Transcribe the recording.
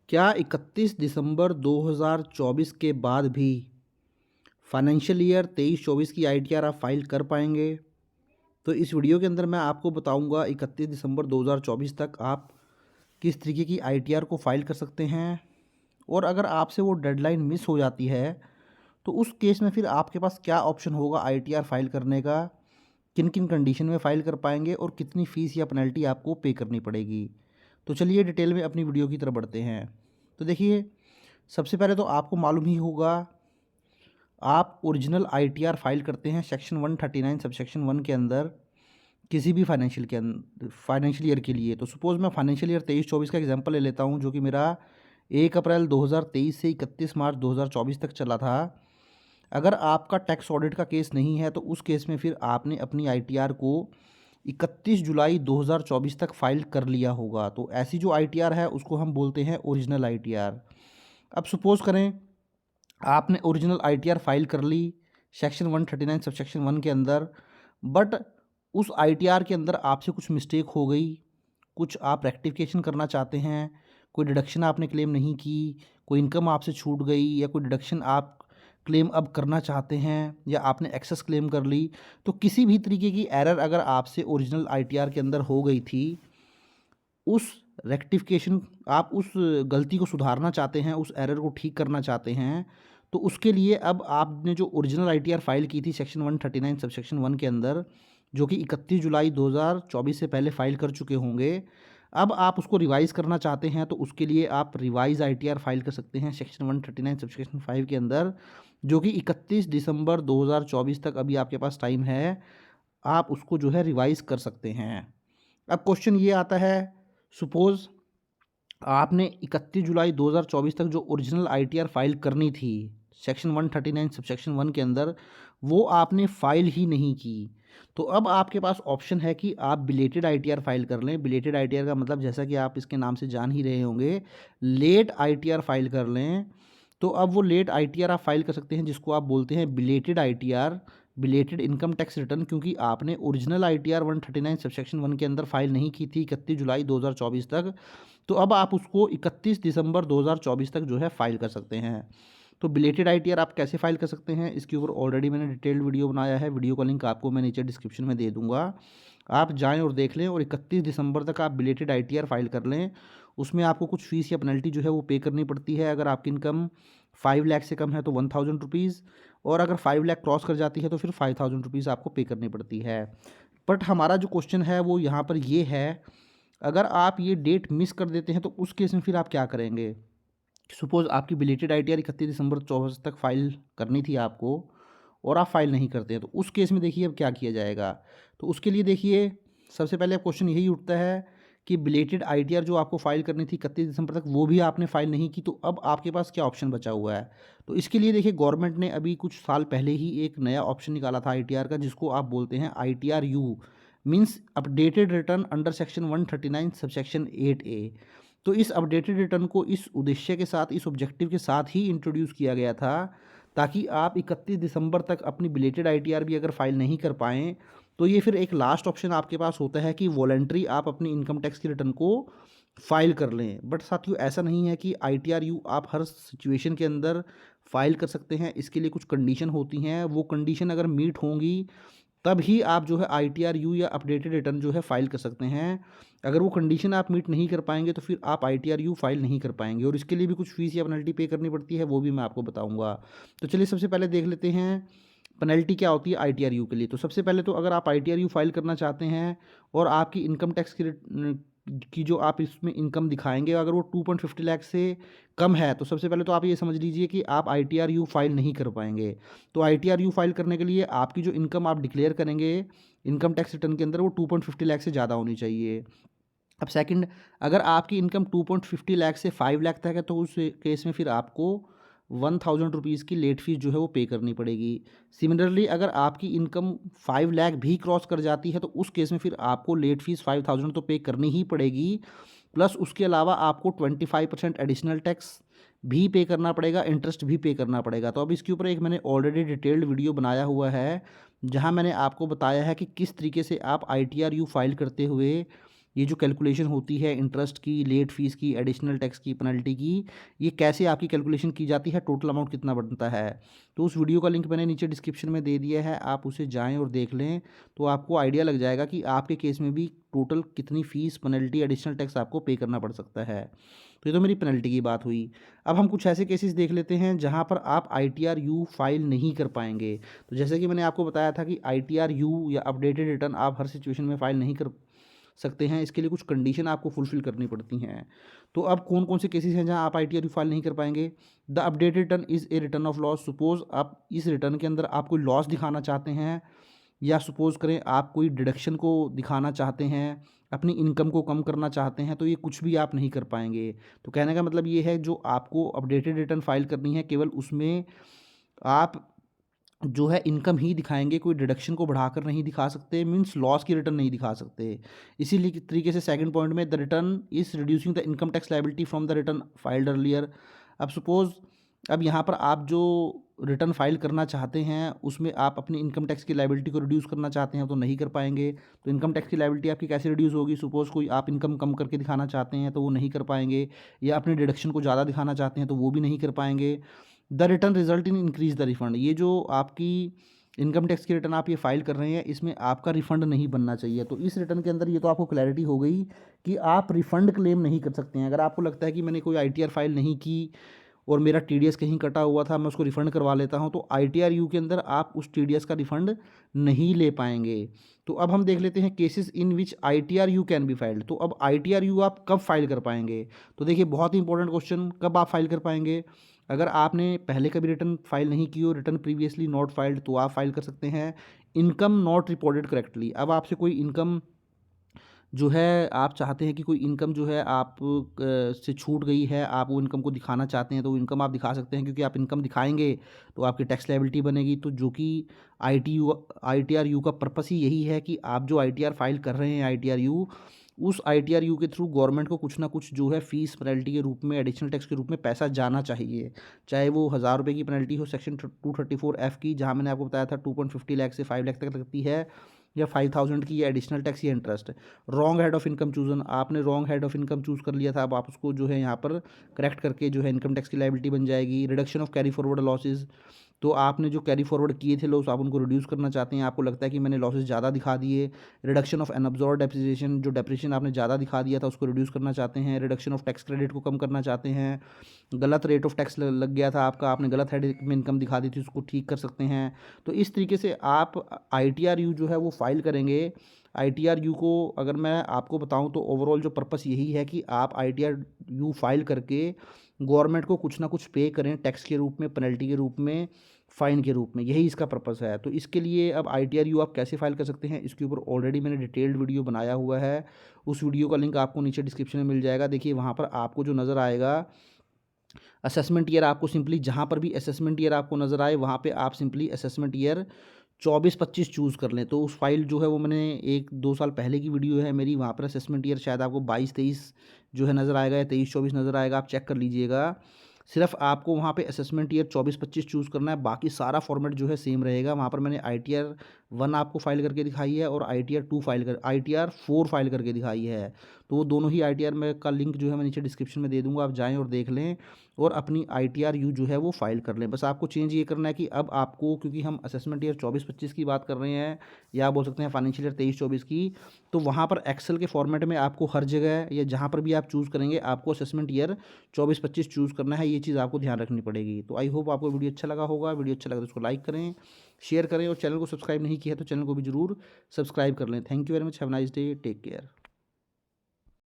क्या 31 दिसंबर 2024 के बाद भी फाइनेंशियल ईयर 23-24 की आईटीआर आप फाइल कर पाएंगे? तो इस वीडियो के अंदर मैं आपको बताऊंगा 31 दिसंबर 2024 तक आप किस तरीके की आईटीआर को फाइल कर सकते हैं, और अगर आपसे वो डेडलाइन मिस हो जाती है तो उस केस में फिर आपके पास क्या ऑप्शन होगा आईटीआर फाइल करने का, किन किन कंडीशन में फ़ाइल कर पाएंगे और कितनी फ़ीस या पेनल्टी आपको पे करनी पड़ेगी। तो चलिए डिटेल में अपनी वीडियो की तरफ बढ़ते हैं। तो देखिए, सबसे पहले तो आपको मालूम ही होगा, आप ओरिजिनल आईटीआर फाइल करते हैं सेक्शन 139 सबसेक्शन 1 के अंदर किसी भी फाइनेंशियल ईयर के लिए। तो सपोज़ मैं फाइनेंशियल ईयर 23-24 का एग्जांपल ले लेता हूं, जो कि मेरा 1 अप्रैल 2023 से 31 मार्च 2024 तक चला था। अगर आपका टैक्स ऑडिट का केस नहीं है तो उस केस में फिर आपने अपनी आईटीआर को 31 जुलाई 2024 तक फाइल कर लिया होगा। तो ऐसी जो आईटीआर है उसको हम बोलते हैं ओरिजिनल आईटीआर। अब सपोज़ करें आपने ओरिजिनल आईटीआर फाइल कर ली सेक्शन 139 सबसेक्शन 1 के अंदर, बट उस आईटीआर के अंदर आपसे कुछ मिस्टेक हो गई, कुछ आप रेक्टिफिकेशन करना चाहते हैं, कोई डिडक्शन आपने क्लेम नहीं की, कोई इनकम आपसे छूट गई, या कोई डिडक्शन आप क्लेम अब करना चाहते हैं, या आपने एक्सेस क्लेम कर ली। तो किसी भी तरीके की एरर अगर आपसे ओरिजिनल आईटीआर के अंदर हो गई थी, उस रेक्टिफिकेशन आप उस गलती को सुधारना चाहते हैं, उस एरर को ठीक करना चाहते हैं, तो उसके लिए अब आपने जो ओरिजिनल आईटीआर फाइल की थी सेक्शन 139 सबसेक्शन 1 के अंदर, जो कि 31 जुलाई 2024 से पहले फाइल कर चुके होंगे, अब आप उसको रिवाइज़ करना चाहते हैं तो उसके लिए आप रिवाइज़ आईटीआर फाइल कर सकते हैं सेक्शन 139 सबसेक्शन 5 के अंदर, जो कि 31 दिसंबर 2024 तक अभी आपके पास टाइम है, आप उसको जो है रिवाइज़ कर सकते हैं। अब क्वेश्चन ये आता है, सपोज़ आपने 31 जुलाई 2024 तक जो ओरिजिनल आईटीआर फाइल करनी थी सेक्शन 139 सबसेक्शन 1 के अंदर, वो आपने फाइल ही नहीं की। तो अब आपके पास ऑप्शन है कि आप बिलेटेड आईटीआर फाइल कर लें। बिलेटेड आईटीआर का मतलब, जैसा कि आप इसके नाम से जान ही रहे होंगे, लेट आईटीआर फाइल कर लें। तो अब वो लेट आईटीआर आप फाइल कर सकते हैं, जिसको आप बोलते हैं belated ITR, belated income tax return, क्योंकि आपने ओरिजिनल आईटीआर 139 सबसेक्शन 1 के अंदर फाइल नहीं की थी 31 जुलाई 2024 तक। तो अब आप उसको 31 दिसंबर 2024 तक जो है फ़ाइल कर सकते हैं। तो बिलेटेड आईटीआर आप कैसे फ़ाइल कर सकते हैं, इसके ऊपर ऑलरेडी मैंने डिटेल्ड वीडियो बनाया है। वीडियो का लिंक आपको मैं नीचे डिस्क्रिप्शन में दे दूंगा, आप जाएं और देख लें, और 31 दिसंबर तक आप बिलेटेड आईटीआर फाइल कर लें। उसमें आपको कुछ फ़ीस या पेनल्टी जो है वो पे करनी पड़ती है। अगर आपकी इनकम 5 लाख से कम है तो 1000 रुपीज़, और अगर 5 लाख क्रॉस कर जाती है तो फिर 5000 रुपीज़ आपको पे करनी पड़ती है। बट हमारा जो क्वेश्चन है वो यहाँ पर ये है, अगर आप ये डेट मिस कर देते हैं तो उस केस में फिर आप क्या करेंगे। सपोज़ आपकी बिलेटेड आईटीआर 31 दिसंबर 24 तक फाइल करनी थी आपको, और आप फाइल नहीं करते हैं, तो उस केस में देखिए अब क्या किया जाएगा। तो उसके लिए देखिए, सबसे पहले क्वेश्चन यही उठता है कि बिलेटेड आईटीआर जो आपको फाइल करनी थी 31 दिसंबर तक, वो भी आपने फाइल नहीं की, तो अब आपके पास क्या ऑप्शन बचा हुआ है। तो इसके लिए देखिए, गवर्नमेंट ने अभी कुछ साल पहले ही एक नया ऑप्शन निकाला था आईटीआर का, जिसको आप बोलते हैं ITR you, means updated return under section 139 subsection 8A। तो इस अपडेटेड रिटर्न को इस उद्देश्य के साथ, इस ऑब्जेक्टिव के साथ ही इंट्रोड्यूस किया गया था, ताकि आप 31 दिसंबर तक अपनी बिलेटेड आईटीआर भी अगर फाइल नहीं कर पाएँ, तो ये फिर एक लास्ट ऑप्शन आपके पास होता है कि वॉलंटरी आप अपनी इनकम टैक्स की रिटर्न को फाइल कर लें। बट साथियों, ऐसा नहीं है कि आईटीआर यू आप हर सिचुएशन के अंदर फाइल कर सकते हैं। इसके लिए कुछ कंडीशन होती हैं, वो कंडीशन अगर मीट होंगी तब ही आप जो है आईटीआर यू या अपडेटेड रिटर्न जो है फाइल कर सकते हैं। अगर वो कंडीशन आप मीट नहीं कर पाएंगे तो फिर आप आईटीआर यू फाइल नहीं कर पाएंगे, और इसके लिए भी कुछ फीस या पेनल्टी पे करनी पड़ती है, वो भी मैं आपको बताऊंगा। तो चलिए सबसे पहले देख लेते हैं पेनल्टी क्या होती है आईटीआर यू के लिए। तो सबसे पहले तो अगर आप आईटीआर यू फाइल करना चाहते हैं और आपकी इनकम टैक्स की जो आप इसमें इनकम दिखाएंगे, अगर वो 2.50 लाख से कम है, तो सबसे पहले तो आप ये समझ लीजिए कि आप आईटीआर यू फाइल नहीं कर पाएंगे। तो आईटीआर यू फाइल करने के लिए आपकी जो इनकम आप डिक्लेयर करेंगे इनकम टैक्स रिटर्न के अंदर, वो 2.50 लाख से ज़्यादा होनी चाहिए। अब सेकंड, अगर आपकी इनकम 2.50 लाख से 5 लाख तक है, तो उस केस में फिर आपको 1000 रुपीज़ की लेट फीस जो है वो पे करनी पड़ेगी। सिमिलरली अगर आपकी इनकम 5 लाख भी क्रॉस कर जाती है, तो उस केस में फिर आपको लेट फीस 5000 तो पे करनी ही पड़ेगी, प्लस उसके अलावा आपको 25% एडिशनल टैक्स भी पे करना पड़ेगा, इंटरेस्ट भी पे करना पड़ेगा। तो अब इसके ऊपर एक मैंने ऑलरेडी डिटेल्ड वीडियो बनाया हुआ है, जहाँ मैंने आपको बताया है कि किस तरीके से आप आईटीआर यू फाइल करते हुए ये जो कैलकुलेशन होती है इंटरेस्ट की, लेट फीस की, एडिशनल टैक्स की, पेनल्टी की, ये कैसे आपकी कैलकुलेशन की जाती है, टोटल अमाउंट कितना बनता है। तो उस वीडियो का लिंक मैंने नीचे डिस्क्रिप्शन में दे दिया है, आप उसे जाएँ और देख लें, तो आपको आइडिया लग जाएगा कि आपके केस में भी टोटल कितनी फ़ीस, पेनल्टी, एडिशनल टैक्स आपको पे करना पड़ सकता है। तो ये तो मेरी पेनल्टी की बात हुई। अब हम कुछ ऐसे केसेस देख लेते हैं जहाँ पर आप ITR-U फाइल नहीं कर पाएँगे। तो जैसे कि मैंने आपको बताया था कि ITR-U या अपडेटेड रिटर्न आप हर सिचुएशन में फ़ाइल नहीं कर सकते हैं, इसके लिए कुछ कंडीशन आपको फुलफ़िल करनी पड़ती हैं। तो अब कौन-कौन से केसेस हैं जहाँ आप ITR-U फाइल नहीं कर पाएँगे? The updated return is a return of loss. Suppose आप इस रिटर्न के अंदर आप कोई लॉस दिखाना चाहते हैं, या सपोज़ करें आप कोई डिडक्शन को दिखाना चाहते हैं, अपनी इनकम को कम करना चाहते हैं, तो ये कुछ भी आप नहीं कर पाएँगे। तो कहने का मतलब ये है, जो आपको अपडेटेड रिटर्न फ़ाइल करनी है, केवल उसमें आप जो है इनकम ही दिखाएँगे, कोई डिडक्शन को बढ़ाकर नहीं दिखा सकते, मीन्स लॉस की रिटर्न नहीं दिखा सकते। इसीलिए कि तरीके से सेकंड पॉइंट में the return is reducing the income tax liability from the return filed earlier. अब सपोज़, अब यहाँ पर आप जो रिटर्न फाइल करना चाहते हैं, उसमें आप अपनी इनकम टैक्स की लायबिलिटी को रिड्यूस करना चाहते हैं, तो नहीं कर पाएँगे। तो इनकम टैक्स की लायबिलिटी आपकी कैसे रिड्यूस होगी? सपोज़ कोई आप इनकम कम करके दिखाना चाहते हैं, तो वो नहीं कर पाएँगे, या अपने डिडक्शन को ज़्यादा दिखाना चाहते हैं, तो वो भी नहीं कर पाएँगे। The return result in increase the refund. ये जो आपकी इनकम टैक्स की रिटर्न आप ये फाइल कर रहे हैं, इसमें आपका रिफंड नहीं बनना चाहिए। तो इस रिटर्न के अंदर ये तो आपको क्लैरिटी हो गई कि आप रिफंड क्लेम नहीं कर सकते हैं। अगर आपको लगता है कि मैंने कोई ITR फाइल नहीं की और मेरा TDS कहीं कटा हुआ था, मैं उसको रिफ़ंड करवा लेता हूँ, तो ITR-U के अंदर आप उस TDS का रिफ़ंड नहीं ले पाएँगे। तो अब हम देख लेते हैं cases in which ITR-U can be filed. तो अब ITR-U आप कब फाइल कर पाएँगे? तो देखिए, बहुत ही इंपॉर्टेंट क्वेश्चन, कब आप फाइल कर पाएँगे? अगर आपने पहले कभी रिटर्न फाइल नहीं की हो, रिटर्न प्रीवियसली नॉट फाइल्ड, तो आप फाइल कर सकते हैं। इनकम नॉट रिपोर्टेड करेक्टली, अब आपसे कोई इनकम जो है, आप चाहते हैं कि कोई इनकम जो है आप से छूट गई है, आप वो इनकम को दिखाना चाहते हैं, तो वो इनकम आप दिखा सकते हैं, क्योंकि आप इनकम दिखाएँगे तो आपकी टैक्स लायबिलिटी बनेगी। तो जो कि ITR-U का पर्पस ही यही है कि आप जो ITR फाइल कर रहे हैं, ITR-U, उस ITR-U के थ्रू गवर्नमेंट को कुछ ना कुछ जो है फ़ीस, पेनल्टी के रूप में, एडिशनल टैक्स के रूप में पैसा जाना चाहिए। चाहे वो ₹1000 की पेनल्टी हो सेक्शन 234F की, जहाँ मैंने आपको बताया था 2.50 लाख से 5 लाख तक लगती है, या 5000 की, या एडिशनल टैक्स या interest. Wrong head of income chosen, आपने wrong head of income choose कर लिया था, अब आप उसको जो है यहाँ पर करेक्ट करके जो है इनकम टैक्स की लायबिलिटी बन जाएगी। Reduction of carry forward losses, तो आपने जो कैरी फॉरवर्ड किए थे लॉस, आप उनको रिड्यूस करना चाहते हैं, आपको लगता है कि मैंने लॉसेस ज़्यादा दिखा दिए। रिडक्शन ऑफ अनअब्जॉर्ब्ड डेप्रिसिएशन, जो डेप्रिसिएशन आपने ज़्यादा दिखा दिया था, उसको रिड्यूस करना चाहते हैं। रिडक्शन ऑफ टैक्स क्रेडिट को कम करना चाहते हैं। गलत रेट ऑफ टैक्स लग गया था आपका, आपने गलत हेड में इनकम दिखा दी थी, उसको ठीक कर सकते हैं। तो इस तरीके से आप ITR-U जो है वो फाइल करेंगे। ITR-U को अगर मैं आपको बताऊं, तो ओवरऑल जो पर्पस यही है कि आप ITR-U फाइल करके गवर्नमेंट को कुछ ना कुछ पे करें, टैक्स के रूप में, पेनल्टी के रूप में, फ़ाइन के रूप में, यही इसका पर्पस है। तो इसके लिए अब ITR-U आप कैसे फाइल कर सकते हैं, इसके ऊपर ऑलरेडी मैंने डिटेल्ड वीडियो बनाया हुआ है। उस वीडियो का लिंक आपको नीचे डिस्क्रिप्शन में मिल जाएगा। देखिए, वहाँ पर आपको जो नज़र आएगा असेसमेंट ईयर, आपको सिंपली जहाँ पर भी असेसमेंट ईयर आपको नज़र आए, वहाँ पे आप सिंपली असेसमेंट ईयर 24-25 चूज़ कर लें। तो उस फाइल जो है वो मैंने 1-2 साल पहले की वीडियो है मेरी, वहाँ पर असेसमेंट ईयर शायद आपको 22-23 जो है नज़र आएगा, या 23-24 नज़र आएगा, आप चेक कर लीजिएगा। सिर्फ आपको वहाँ पे असेसमेंट ईयर 24-25 चूज़ करना है, बाकी सारा फॉर्मेट जो है सेम रहेगा। वहाँ पर मैंने ITR-1 आपको फाइल करके दिखाई है, और ITR-4 फाइल करके दिखाई है। तो वो दोनों ही ITR में का लिंक जो है मैं नीचे डिस्क्रिप्शन में दे दूँगा, आप जाएँ और देख लें, और अपनी ITR-U जो है वो फाइल कर लें। बस आपको चेंज ये करना है कि अब आपको, क्योंकि हम असेसमेंट ईयर 24-25 की बात कर रहे हैं, या आप बोल सकते हैं फाइनेंशियल ईयर 23-24 की, तो वहाँ पर एक्सेल के फॉर्मेट में आपको हर जगह, या जहाँ पर भी आप चूज़ करेंगे, आपको असेसमेंट ईयर 24-25 चूज़ करना है। ये चीज़ आपको ध्यान रखनी पड़ेगी। तो आई होप आपको वीडियो अच्छा लगा होगा। वीडियो अच्छा लगा तो उसको लाइक करें, शेयर करें, और चैनल को सब्सक्राइब नहीं किया तो चैनल को भी ज़रूर सब्सक्राइब कर लें। Thank you very much, have nice day, take care.